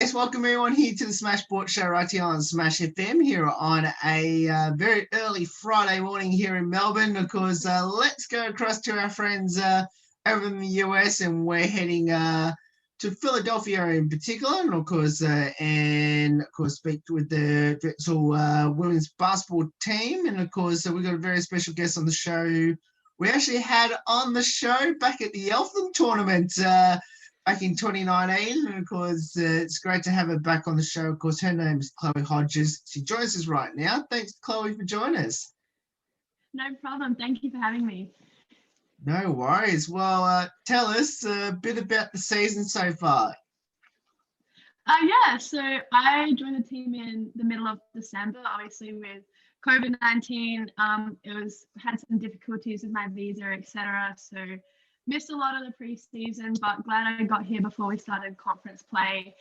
Yes, welcome everyone here to the Smash Sports Show right here on Smash FM here on a very early Friday morning here in Melbourne. Of course, let's go across to our friends over in the US, and we're heading to Philadelphia in particular, and of course, speak with the Drexel women's basketball team, and of course, we've got a very special guest on the show. We actually had on the show back at the Eltham tournament. Back in 2019, and of course, it's great to have her back on the show. Of course, her name is Chloe Hodges. She joins us right now. Thanks, Chloe, for joining us. No problem. Thank you for having me. No worries. Well, tell us a bit about the season so far. So I joined the team in the middle of December, obviously with COVID-19. Had some difficulties with my visa, etc. So missed a lot of the preseason, but glad I got here before we started conference play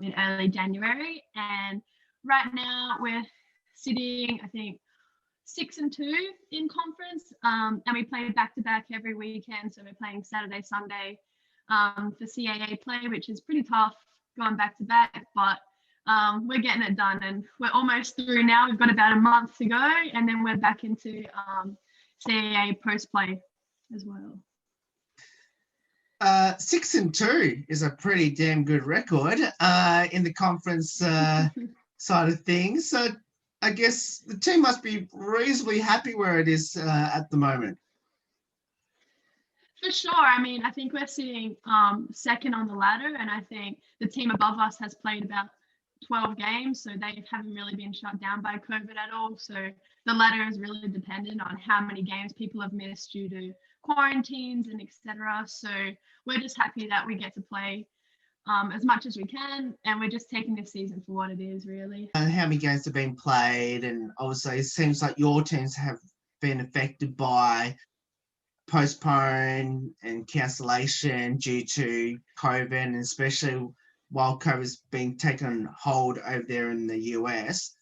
in early January. And right now we're sitting, I think, 6-2 in conference, and we play back-to-back every weekend. So we're playing Saturday, Sunday for CAA play, which is pretty tough going back-to-back, but we're getting it done, and we're almost through now. We've got about a month to go, and then we're back into CAA post-play as well. 6-2 is a pretty damn good record in the conference side of things. So I guess the team must be reasonably happy where it is at the moment. For sure. I mean, I think we're sitting second on the ladder, and I think the team above us has played about 12 games, so they haven't really been shut down by COVID at all. So the ladder is really dependent on how many games people have missed due to quarantines and etc. So we're just happy that we get to play as much as we can, and we're just taking this season for what it is, really. And how many games have been played, and obviously it seems like your teams have been affected by postpone and cancellation due to COVID, and especially while COVID's been taken on hold over there in the US.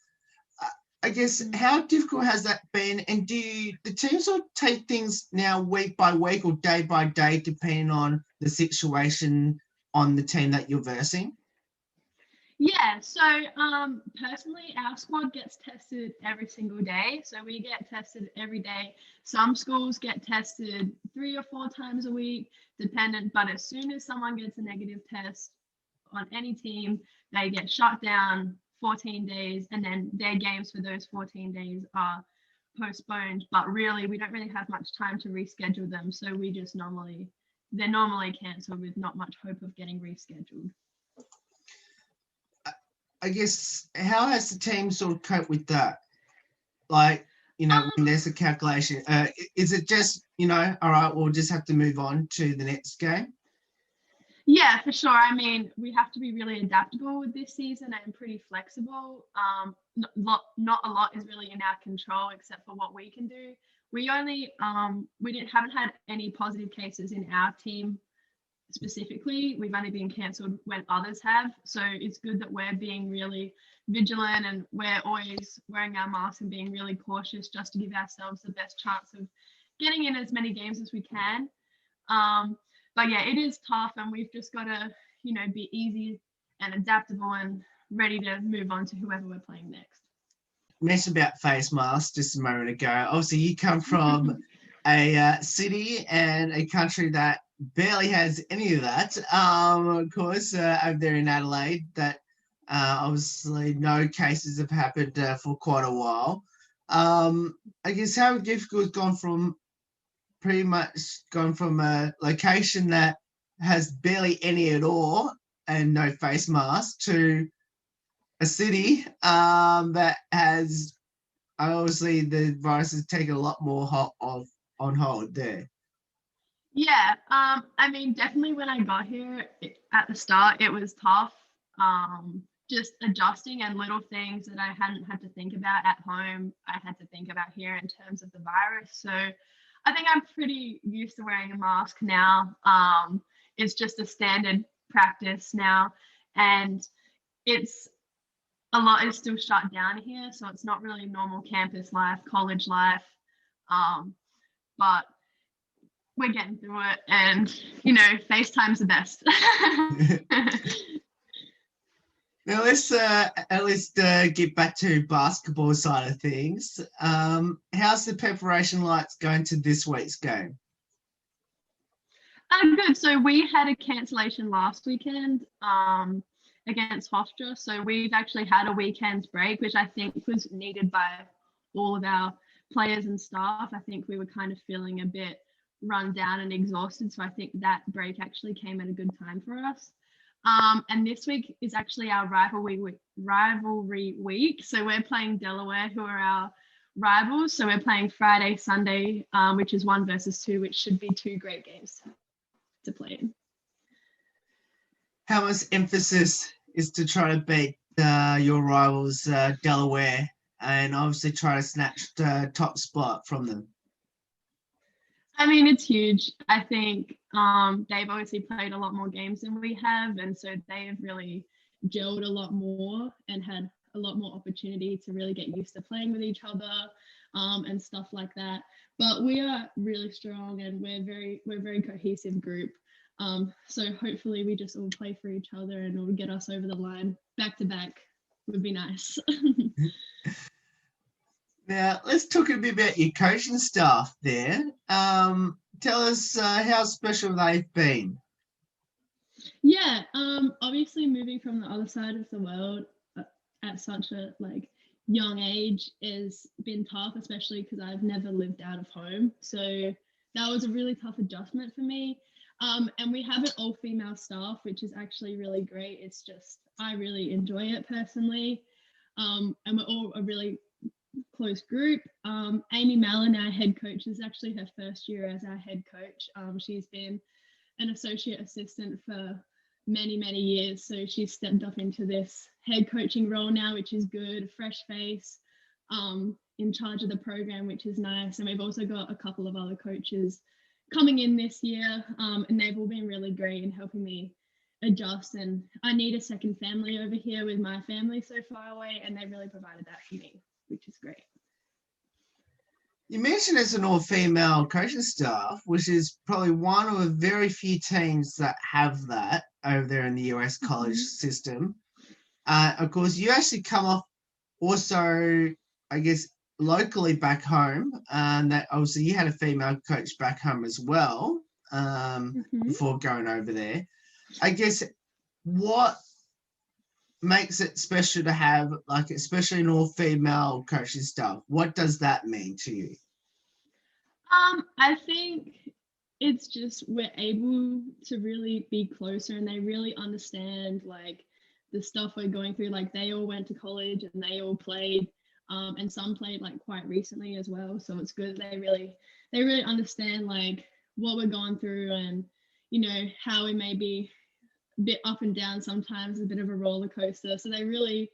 I guess, how difficult has that been? And do the teams sort of take things now week by week or day by day, depending on the situation on the team that you're versing? Yeah, so personally, our squad gets tested every single day. So we get tested every day. Some schools get tested 3 or 4 times a week, dependent. But as soon as someone gets a negative test on any team, they get shut down 14 days, and then their games for those 14 days are postponed. But really, we don't really have much time to reschedule them. So they're normally cancelled with not much hope of getting rescheduled. I guess, how has the team sort of coped with that? Like, when there's a calculation, is it just, all right, we'll just have to move on to the next game? Yeah, for sure. I mean, we have to be really adaptable with this season and pretty flexible. Not a lot is really in our control except for what we can do. We haven't had any positive cases in our team specifically. We've only been cancelled when others have. So it's good that we're being really vigilant, and we're always wearing our masks and being really cautious just to give ourselves the best chance of getting in as many games as we can. But yeah, it is tough, and we've just got to, be easy and adaptable and ready to move on to whoever we're playing next. You mentioned about face masks just a moment ago. Obviously, you come from a city and a country that barely has any of that. Of course, over there in Adelaide, that obviously no cases have happened for quite a while. I guess how difficult it's pretty much gone from a location that has barely any at all and no face mask to a city that has, obviously the virus has taken a lot more on hold there. Yeah, I mean, definitely when I got here at the start, it was tough, just adjusting, and little things that I hadn't had to think about at home, I had to think about here in terms of the virus. So I think I'm pretty used to wearing a mask now. It's just a standard practice now, and a lot is still shut down here, so it's not really normal campus life, college life, but we're getting through it, and FaceTime's the best. Now let's at least get back to basketball side of things. How's the preparation like going to this week's game? Good. So we had a cancellation last weekend against Hofstra. So we've actually had a weekend's break, which I think was needed by all of our players and staff. I think we were kind of feeling a bit run down and exhausted. So I think that break actually came at a good time for us. And this week is actually our rivalry week. So we're playing Delaware, who are our rivals. So we're playing Friday, Sunday, which is 1 versus 2, which should be 2 great games to play in. How much emphasis is to try to beat your rivals, Delaware, and obviously try to snatch the top spot from them? I mean, it's huge. I think they've obviously played a lot more games than we have, and so they have really gelled a lot more and had a lot more opportunity to really get used to playing with each other and stuff like that. But we are really strong, and we're a very cohesive group. So hopefully we just all play for each other and it'll get us over the line back to back. Would be nice. Now, let's talk a bit about your coaching staff there. Tell us how special they've been. Yeah, obviously moving from the other side of the world at such a young age has been tough, especially because I've never lived out of home. So that was a really tough adjustment for me. And we have an all-female staff, which is actually really great. It's just, I really enjoy it personally. And we're all a really close group. Amy Mallon, our head coach, is actually her first year as our head coach. She's been an associate assistant for many, many years. So she's stepped up into this head coaching role now, which is good, fresh face, in charge of the program, which is nice. And we've also got a couple of other coaches coming in this year, and they've all been really great in helping me adjust. And I need a second family over here with my family so far away, and they really provided that for me, which is great. You mentioned it's an all-female coaching staff, which is probably one of the very few teams that have that over there in the US college system. Of course, you actually come off also, I guess, locally back home, that obviously you had a female coach back home as well, before going over there. I guess what makes it special to have, especially an all-female coaching staff? What does that mean to you? I think it's just we're able to really be closer, and they really understand the stuff we're going through. They all went to college and they all played, and some played quite recently as well. So it's good. They really understand what we're going through, and how we may be a bit up and down sometimes, a bit of a roller coaster. So they really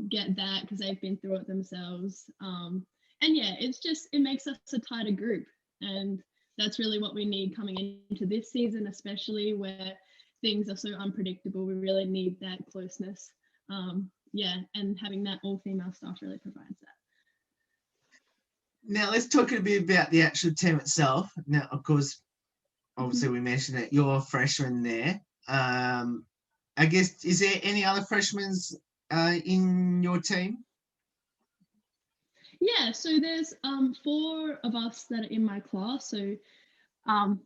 get that because they've been through it themselves. And yeah, it makes us a tighter group, and that's really what we need coming into this season, especially where things are so unpredictable. We really need that closeness. And having that all-female staff really provides that. Now, let's talk a bit about the actual team itself. Now, of course, obviously we mentioned that you're a freshman there. I guess, is there any other freshmen in your team? Yeah, so there's 4 of us that are in my class, so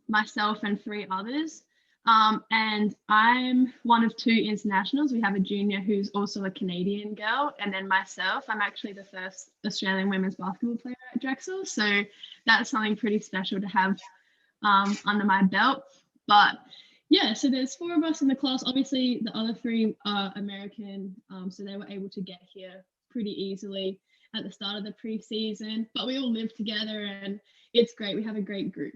myself and 3 others. And I'm one of 2 internationals. We have a junior who's also a Canadian girl, and then myself. I'm actually the first Australian women's basketball player at Drexel, so that's something pretty special to have under my belt. But yeah, so there's 4 of us in the class. Obviously, the other 3 are American, so they were able to get here pretty easily at the start of the preseason. But we all live together, and it's great. We have a great group.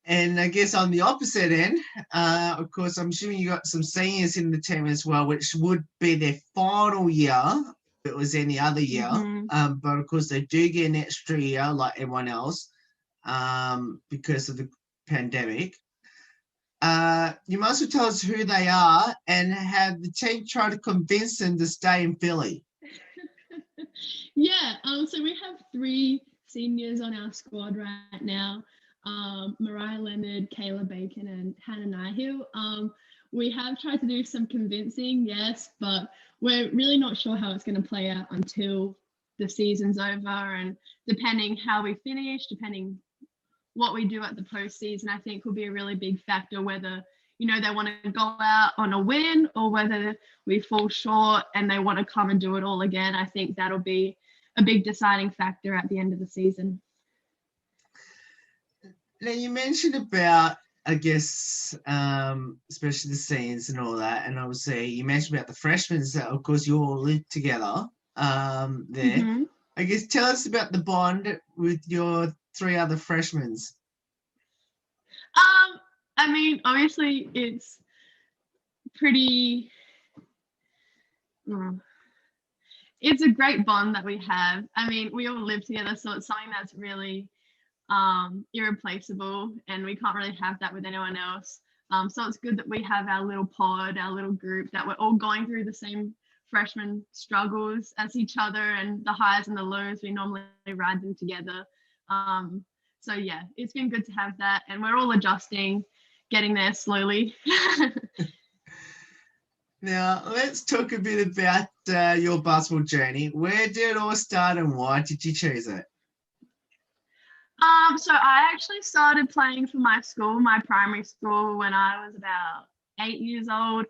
And I guess on the opposite end, of course, I'm assuming you got some seniors in the team as well, which would be their final year if it was any other year. But of course, they do get an extra year like everyone else because of the pandemic. You must well tell us who they are and have the team try to convince them to stay in Philly. Yeah, so we have 3 seniors on our squad right now. Mariah Leonard, Kayla Bacon, and Hannah Nihill. we have tried to do some convincing, yes, but we're really not sure how it's going to play out until the season's over. And depending how we finish, depending what we do at the postseason, I think will be a really big factor whether, they want to go out on a win or whether we fall short and they want to come and do it all again. I think that'll be a big deciding factor at the end of the season. Now, you mentioned about, I guess, especially the scenes and all that, and obviously you mentioned about the freshmen that, of course, you all lived together there. Mm-hmm. I guess tell us about the bond with your 3 other freshmen. I mean, obviously it's pretty. It's a great bond that we have. I mean, we all live together, so it's something that's really irreplaceable, and we can't really have that with anyone else. So it's good that we have our little pod, our little group, that we're all going through the same freshman struggles as each other, and the highs and the lows, we normally ride them together. So yeah, it's been good to have that, and we're all adjusting, getting there slowly. Now, let's talk a bit about your basketball journey. Where did it all start and why did you choose it? So I actually started playing for my school, my primary school, when I was about 8 years old.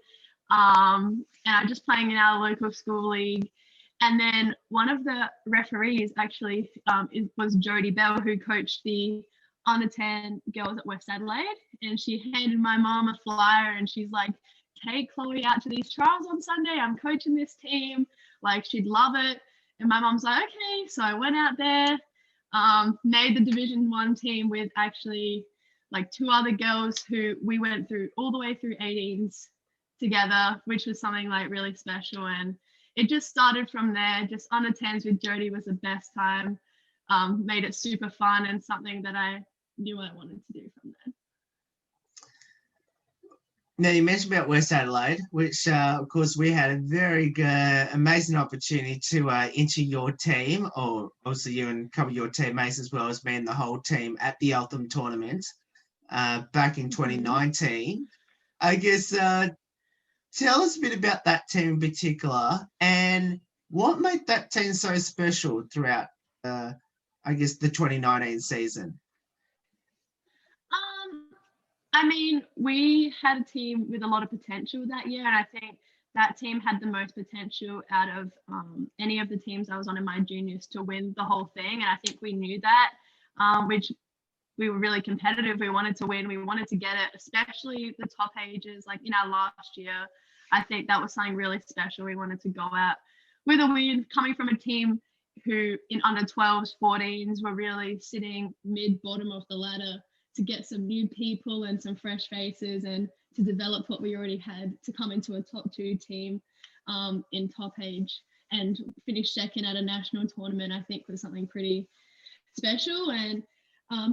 And I was just playing in our local school league. And then one of the referees actually was Jodie Bell, who coached the under 10 girls at West Adelaide. And she handed my mom a flyer and she's like, take Chloe out to these trials on Sunday. I'm coaching this team. Like, she'd love it. And my mom's like, okay. So I went out there. Made the Division 1 team with actually like 2 other girls who we went through all the way through 18s together, which was something like really special. And it just started from there. Just under 10s with Jodie was the best time. Made it super fun and something that I knew I wanted to do from there. Now, you mentioned about West Adelaide, which, of course, we had a very amazing opportunity to enter your team, or also you and a couple of your teammates as well as me and the whole team at the Eltham tournament back in 2019. I guess tell us a bit about that team in particular and what made that team so special throughout, I guess, the 2019 season. I mean, we had a team with a lot of potential that year, and I think that team had the most potential out of any of the teams I was on in my juniors to win the whole thing. And I think we knew that, which we were really competitive. We wanted to win. We wanted to get it, especially the top ages. Like in our last year, I think that was something really special. We wanted to go out with a win, coming from a team who in under 12s, 14s were really sitting mid-bottom of the ladder, to get some new people and some fresh faces and to develop what we already had, to come into a top 2 team in top age and finish second at a national tournament, I think was something pretty special. And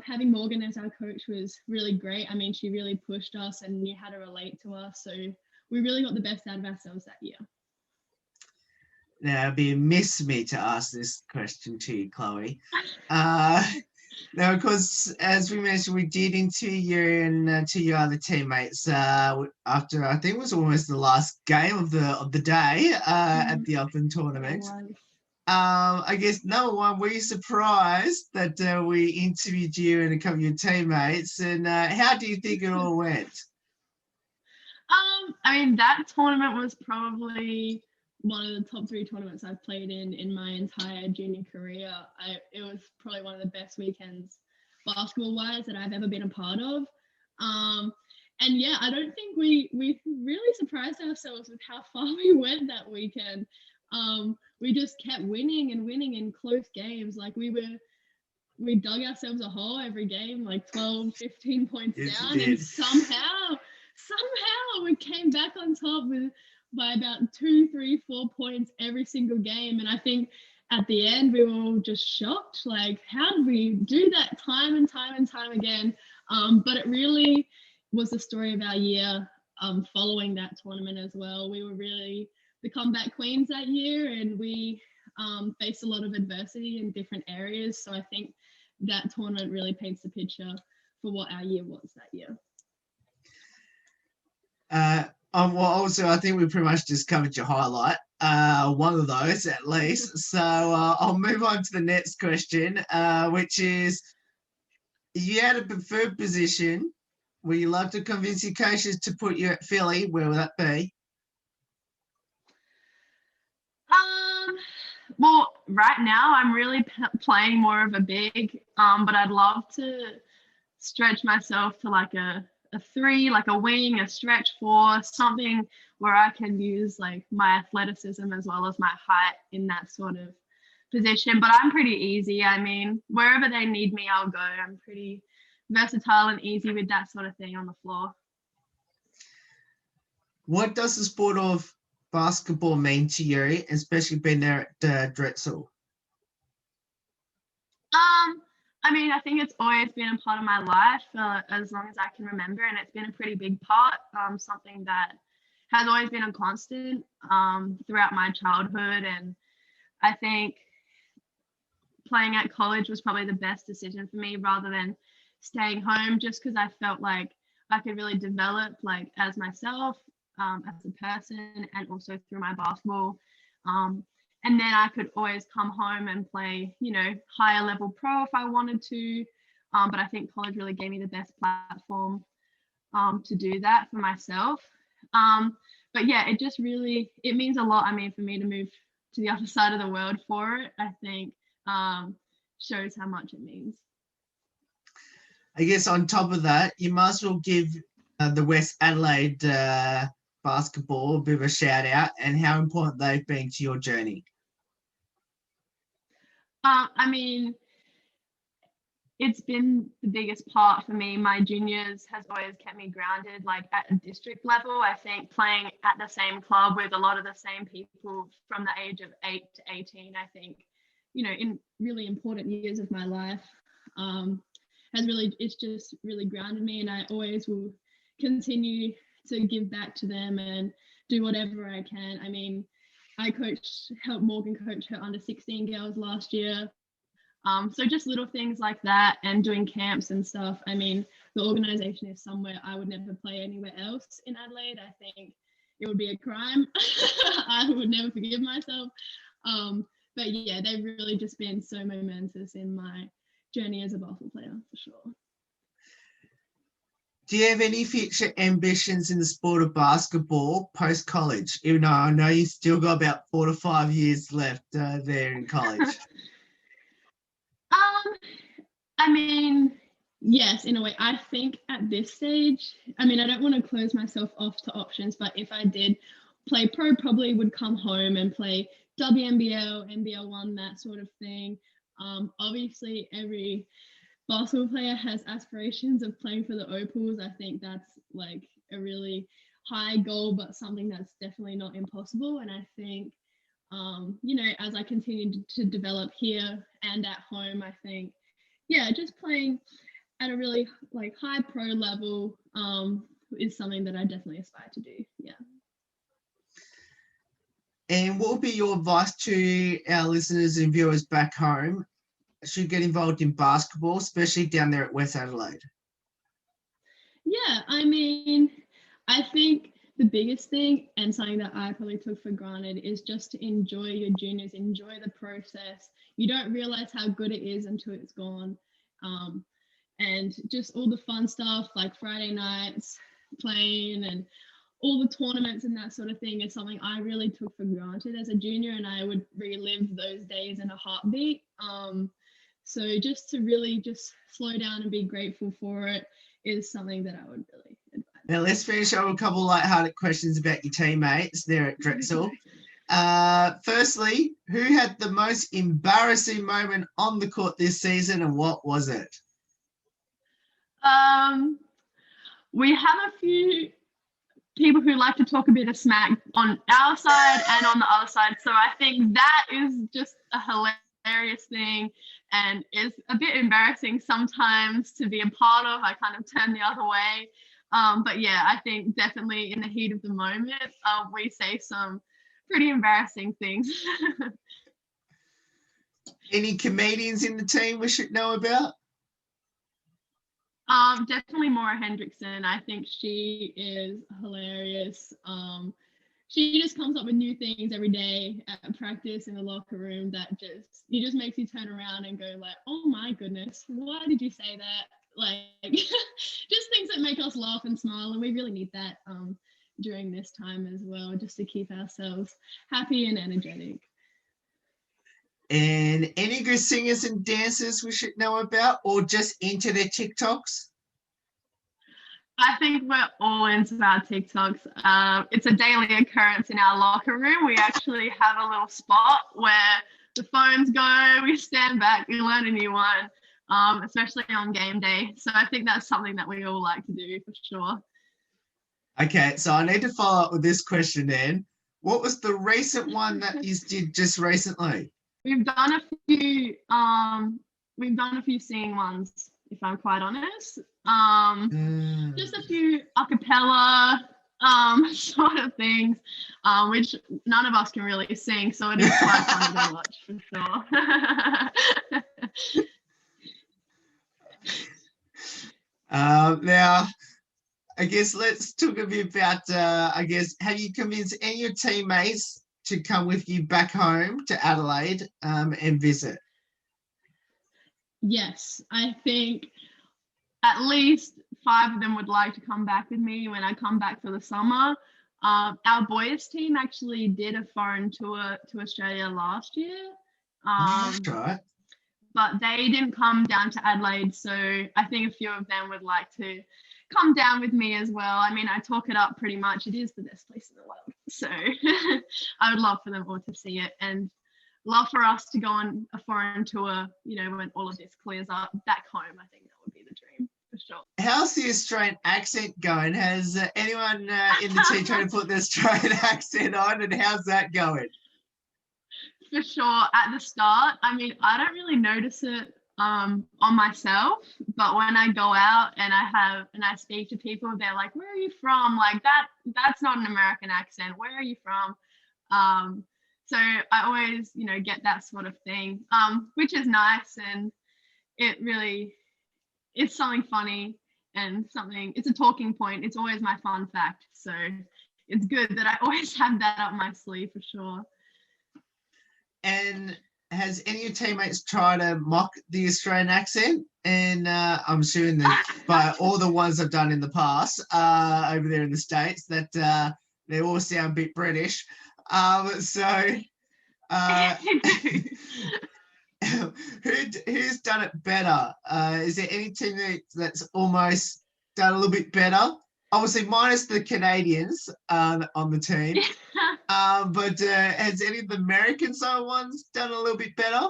having Morgan as our coach was really great. I mean, she really pushed us and knew how to relate to us. So we really got the best out of ourselves that year. Now, it'd be amiss of me to ask this question to you, Chloe. Now, of course, as we mentioned, we did interview you and 2 your other teammates after I think it was almost the last game of the day at the Eltham tournament. I guess number one, were you surprised that we interviewed you and a couple of your teammates, and how do you think it all went? I mean, that tournament was probably one of the top 3 tournaments I've played in my entire junior career. It was probably one of the best weekends basketball-wise that I've ever been a part of. And yeah, I don't think we really surprised ourselves with how far we went that weekend. We just kept winning in close games. Like we dug ourselves a hole every game, like 12, 15 points down, and somehow we came back on top by about 2, 3, 4 points every single game. And I think at the end we were all just shocked, like, how did we do that time and time again? But it really was the story of our year following that tournament as well. We were really the comeback queens that year, and we faced a lot of adversity in different areas. So I think that tournament really paints the picture for what our year was that year. Well, also, I think we pretty much just covered your highlight, one of those at least. So I'll move on to the next question, which is, if you had a preferred position where you love to convince your coaches to put you at Philly, where would that be? Well, right now I'm really playing more of a big, but I'd love to stretch myself to like a 3, like a wing, a stretch 4, something where I can use like my athleticism as well as my height in that sort of position. But I'm pretty easy. I mean, wherever they need me, I'll go. I'm pretty versatile and easy with that sort of thing on the floor. What does the sport of basketball mean to you, especially being there at Drexel? I mean, I think it's always been a part of my life as long as I can remember, and it's been a pretty big part, something that has always been a constant throughout my childhood. And I think playing at college was probably the best decision for me rather than staying home, just because I felt like I could really develop like as myself, as a person, and also through my basketball. And then I could always come home and play, higher level pro if I wanted to. But I think college really gave me the best platform to do that for myself. But yeah, it means a lot. I mean, for me to move to the other side of the world for it, I think shows how much it means. I guess on top of that, you might as well give the West Adelaide basketball a bit of a shout out and how important they've been to your journey. I mean, it's been the biggest part for me. My juniors has always kept me grounded, like at a district level. I think playing at the same club with a lot of the same people from the age of 8 to 18, I think, in really important years of my life, it's just really grounded me, and I always will continue to give back to them and do whatever I can. I mean, I helped Morgan coach her under 16 girls last year. So just little things like that and doing camps and stuff. I mean, the organization is somewhere I would never play anywhere else in Adelaide. I think it would be a crime. I would never forgive myself. But yeah, they've really just been so momentous in my journey as a basketball player, for sure. Do you have any future ambitions in the sport of basketball post-college? Even though I know you still got about 4 to 5 years left there in college. I mean, yes, in a way. I think at this stage, I mean, I don't want to close myself off to options, but if I did play pro, probably would come home and play WNBL, NBL1, that sort of thing. Obviously, every basketball player has aspirations of playing for the Opals. I think that's like a really high goal, but something that's definitely not impossible. And I think, as I continue to develop here and at home, I think, just playing at a really like high pro level is something that I definitely aspire to do. Yeah. And what would be your advice to our listeners and viewers back home should get involved in basketball, especially down there at West Adelaide? Yeah, I mean, I think the biggest thing and something that I probably took for granted is just to enjoy your juniors, enjoy the process. You don't realize how good it is until it's gone. And just all the fun stuff like Friday nights playing and all the tournaments and that sort of thing is something I really took for granted as a junior, and I would relive those days in a heartbeat. So just to really just slow down and be grateful for it is something that I would really advise. Now let's finish up with a couple of lighthearted questions about your teammates there at Drexel. Firstly, who had the most embarrassing moment on the court this season and what was it? We have a few people who like to talk a bit of smack on our side and on the other side. So I think that is just a hilarious thing and is a bit embarrassing sometimes to be a part of. I kind of turn the other way. But yeah, I think definitely in the heat of the moment, we say some pretty embarrassing things. Any comedians in the team we should know about? Definitely Maura Hendrickson. I think she is hilarious. She just comes up with new things every day at practice in the locker room that just makes you turn around and go like, oh my goodness, why did you say that? Like just things that make us laugh and smile, and we really need that during this time as well, just to keep ourselves happy and energetic. And any good singers and dancers we should know about, or just into their TikToks? I think we're all into our TikToks. It's a daily occurrence in our locker room. We actually have a little spot where the phones go, we stand back, we learn a new one, especially on game day. So I think that's something that we all like to do for sure. Okay, so I need to follow up with this question then. What was the recent one that you did just recently? We've done a few singing ones, if I'm quite honest. Just a few a cappella sort of things, which none of us can really sing, so it is quite fun to watch for sure. Now, I guess let's talk a bit about, have you convinced any of your teammates to come with you back home to Adelaide and visit? Yes, I think at least 5 of them would like to come back with me when I come back for the summer. Our boys team actually did a foreign tour to Australia last year. That's right. But they didn't come down to Adelaide, so I think a few of them would like to come down with me as well. I mean, I talk it up pretty much. It is the best place in the world. So I would love for them all to see it, and love for us to go on a foreign tour, when all of this clears up back home. I think that would be the dream for sure. How's the Australian accent going? Has anyone in the team tried to put the Australian accent on, and how's that going? For sure. At the start, I mean, I don't really notice it on myself, but when I go out and I speak to people, they're like, where are you from? Like that's not an American accent. Where are you from? So I always, get that sort of thing, which is nice, and it's something funny and it's a talking point. It's always my fun fact. So it's good that I always have that up my sleeve for sure. And has any of your teammates tried to mock the Australian accent? And I'm assuming that by all the ones I've done in the past over there in the States, that they all sound a bit British. Who's done it better? Is there any team that's almost done a little bit better? Obviously, minus the Canadians on the team. But has any of the American side ones done a little bit better?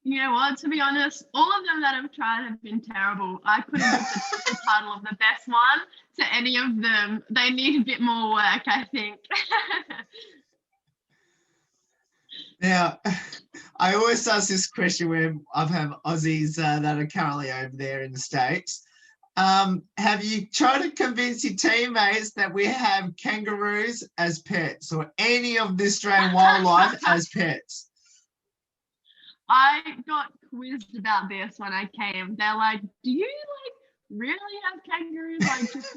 You know what? To be honest, all of them that I've tried have been terrible. I couldn't give the title of the best one to any of them. They need a bit more work, I think. Now, I always ask this question when I've had Aussies that are currently over there in the States. Have you tried to convince your teammates that we have kangaroos as pets, or any of the Australian wildlife as pets? I got quizzed about this when I came. They're like, do you really have kangaroos just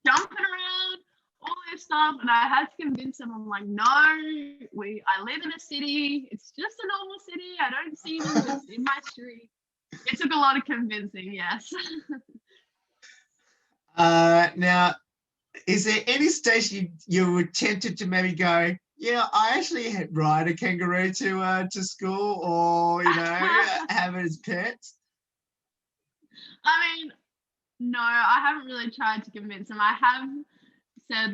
jumping around, all this stuff? And I had to convince them. I'm like, no, I live in a city. It's just a normal city. I don't see them just in my street. It took a lot of convincing, yes. Now, is there any stage you were tempted to maybe go, yeah, I actually ride a kangaroo to school, or have it as pets? I mean, no, I haven't really tried to convince them. I have said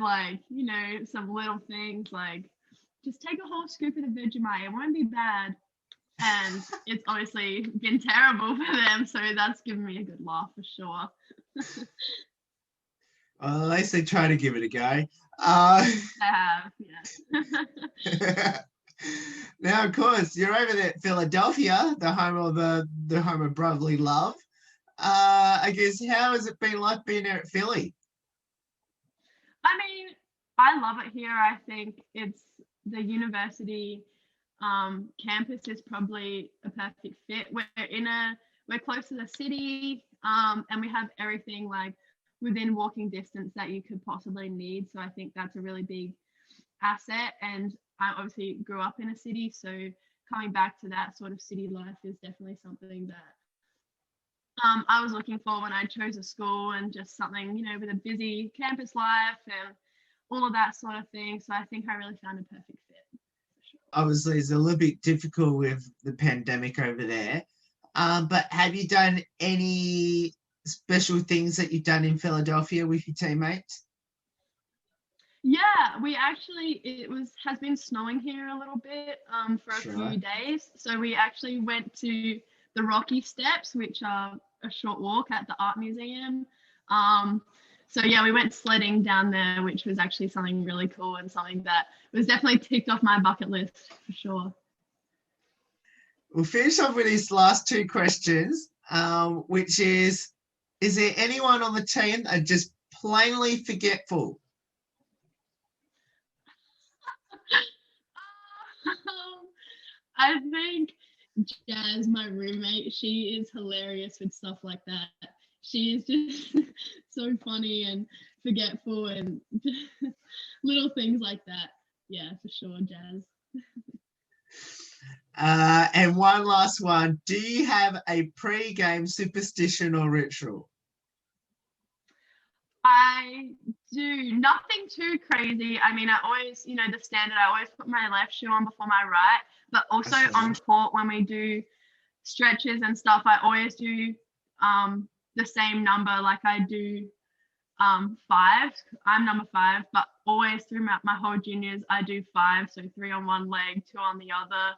some little things like, just take a whole scoop of the Vegemite. It won't be bad. And it's obviously been terrible for them, so that's given me a good laugh for sure. Well, at least they try to give it a go. They have, yeah. Now, of course, you're over there at Philadelphia, the home of brotherly love. I guess, how has it been like being there at Philly? I mean, I love it here. I think it's the university campus is probably a perfect fit. We're close to the city. and we have everything like within walking distance that you could possibly need. So I think that's a really big asset. And I obviously grew up in a city, so coming back to that sort of city life is definitely something that I was looking for when I chose a school, and just something, you know, with a busy campus life and all of that sort of thing. So I think I really found a perfect fit. Obviously, it's a little bit difficult with the pandemic over there. But have you done any special things that you've done in Philadelphia with your teammates? Yeah, we actually, has been snowing here a little bit for a Sure. few days. So we actually went to the Rocky Steps, which are a short walk at the art museum. So yeah, we went sledding down there, which was actually something really cool and something that was definitely ticked off my bucket list for sure. We'll finish off with these last two questions, which is there anyone on the team that are just plainly forgetful? I think Jazz, my roommate, she is hilarious with stuff like that. She is just so funny and forgetful and little things like that. Yeah, for sure, Jazz. And one last one. Do you have a pre-game superstition or ritual? I do nothing too crazy. I mean, I always, you know, the standard, I always put my left shoe on before my right, but also on court when we do stretches and stuff, I always do the same number. Like I do 5. I'm number 5, but always through my whole juniors, I do 5. So 3 on one leg, 2 on the other.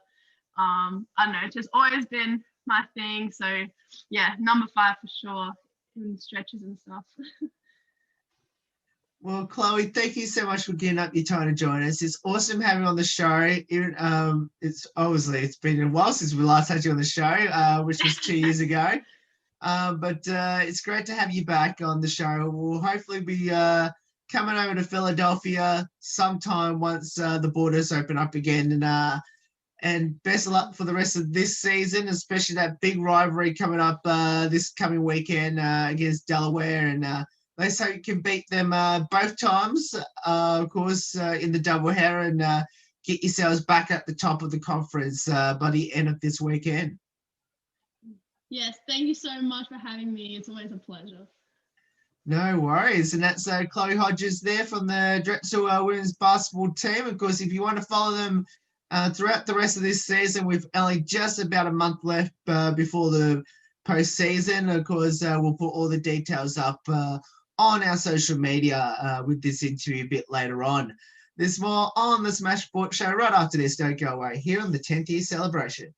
I don't know, it's just always been my thing. So yeah, number 5 for sure in stretches and stuff. Well, Chloe, thank you so much for getting up your time to join us. It's awesome having you on the show. It's been a while since we last had you on the show, which was 2 years ago. But it's great to have you back on the show. We'll hopefully be coming over to Philadelphia sometime once the borders open up again. And best of luck for the rest of this season, especially that big rivalry coming up this coming weekend against Delaware. And let's hope you can beat them both times, of course, in the doubleheader, and get yourselves back at the top of the conference by the end of this weekend. Yes, thank you so much for having me. It's always a pleasure. No worries. And that's Chloe Hodges there from the Drexel women's basketball team. Of course, if you want to follow them throughout the rest of this season, with only just about a month left before the postseason, of course, we'll put all the details up on our social media with this interview a bit later on. There's more on the Smash Sport Show right after this. Don't go away here on the 10th year celebration.